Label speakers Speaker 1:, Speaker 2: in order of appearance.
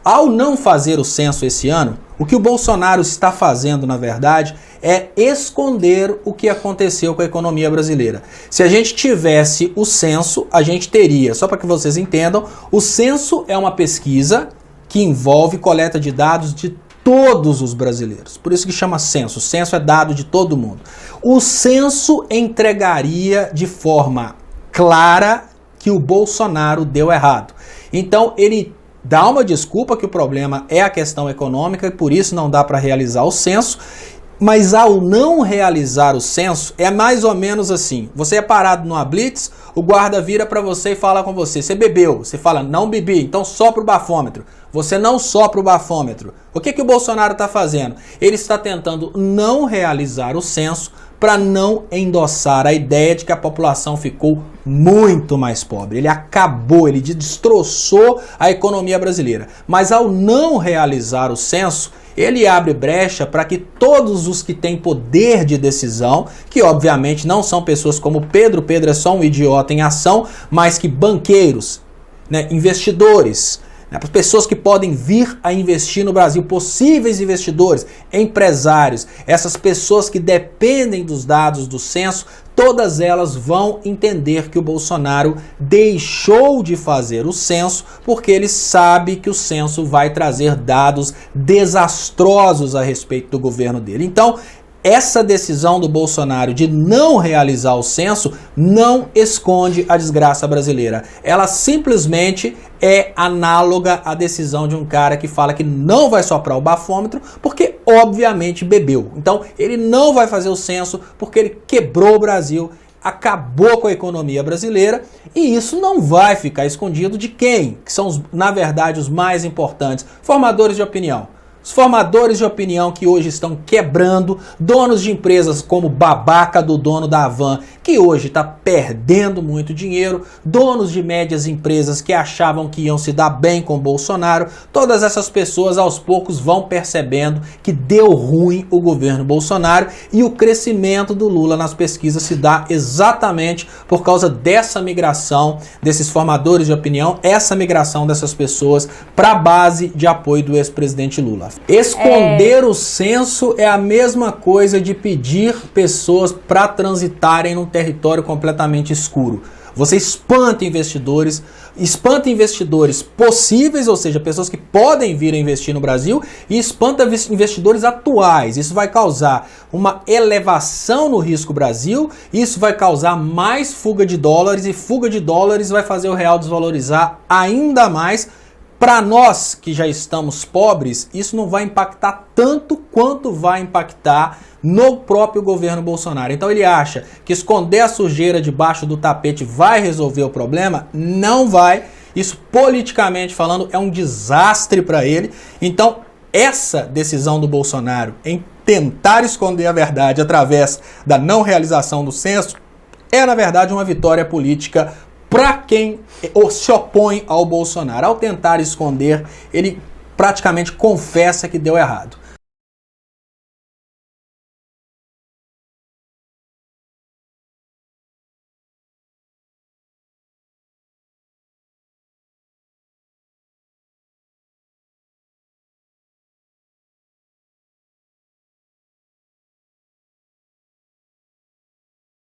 Speaker 1: Ao não fazer o censo esse ano, o que o Bolsonaro está fazendo, na verdade, é esconder o que aconteceu com a economia brasileira. Se a gente tivesse o censo, a gente teria, só para que vocês entendam, o censo é uma pesquisa que envolve coleta de dados de todos os brasileiros. Por isso que chama censo. O censo é dado de todo mundo. O censo entregaria de forma clara que o Bolsonaro deu errado. Então ele dá uma desculpa que o problema é a questão econômica e por isso não dá para realizar o censo. Mas ao não realizar o censo, é mais ou menos assim. Você é parado numa blitz, o guarda vira para você e fala com você. Você bebeu? Você fala, não bebi, então sopra o bafômetro. Você não sopra o bafômetro. O que o Bolsonaro está fazendo? Ele está tentando não realizar o censo para não endossar a ideia de que a população ficou muito mais pobre. Ele acabou, ele destroçou a economia brasileira. Mas ao não realizar o censo, ele abre brecha para que todos os que têm poder de decisão, que obviamente não são pessoas como Pedro é só um idiota em ação, mas que banqueiros, investidores, pessoas que podem vir a investir no Brasil, possíveis investidores, empresários, essas pessoas que dependem dos dados do censo, todas elas vão entender que o Bolsonaro deixou de fazer o censo porque ele sabe que o censo vai trazer dados desastrosos a respeito do governo dele. Então, essa decisão do Bolsonaro de não realizar o censo não esconde a desgraça brasileira. Ela simplesmente é análoga à decisão de um cara que fala que não vai soprar o bafômetro porque obviamente bebeu. Então ele não vai fazer o censo porque ele quebrou o Brasil, acabou com a economia brasileira e isso não vai ficar escondido de quem? Que são, na verdade, os mais importantes, formadores de opinião. Os formadores de opinião que hoje estão quebrando, donos de empresas como o babaca do dono da Havan, que hoje está perdendo muito dinheiro, donos de médias empresas que achavam que iam se dar bem com o Bolsonaro, todas essas pessoas aos poucos vão percebendo que deu ruim o governo Bolsonaro e o crescimento do Lula nas pesquisas se dá exatamente por causa dessa migração desses formadores de opinião, essa migração dessas pessoas para a base de apoio do ex-presidente Lula. Esconder o censo é a mesma coisa de pedir pessoas para transitarem num território completamente escuro. Você espanta investidores possíveis, ou seja, pessoas que podem vir a investir no Brasil, e espanta investidores atuais. Isso vai causar uma elevação no risco Brasil, isso vai causar mais fuga de dólares, e fuga de dólares vai fazer o real desvalorizar ainda mais. Para nós que já estamos pobres, isso não vai impactar tanto quanto vai impactar no próprio governo Bolsonaro. Então ele acha que esconder a sujeira debaixo do tapete vai resolver o problema? Não vai. Isso, politicamente falando, é um desastre para ele. Então essa decisão do Bolsonaro em tentar esconder a verdade através da não realização do censo é, na verdade, uma vitória política para quem se opõe ao Bolsonaro. Ao tentar esconder, ele praticamente confessa que deu errado.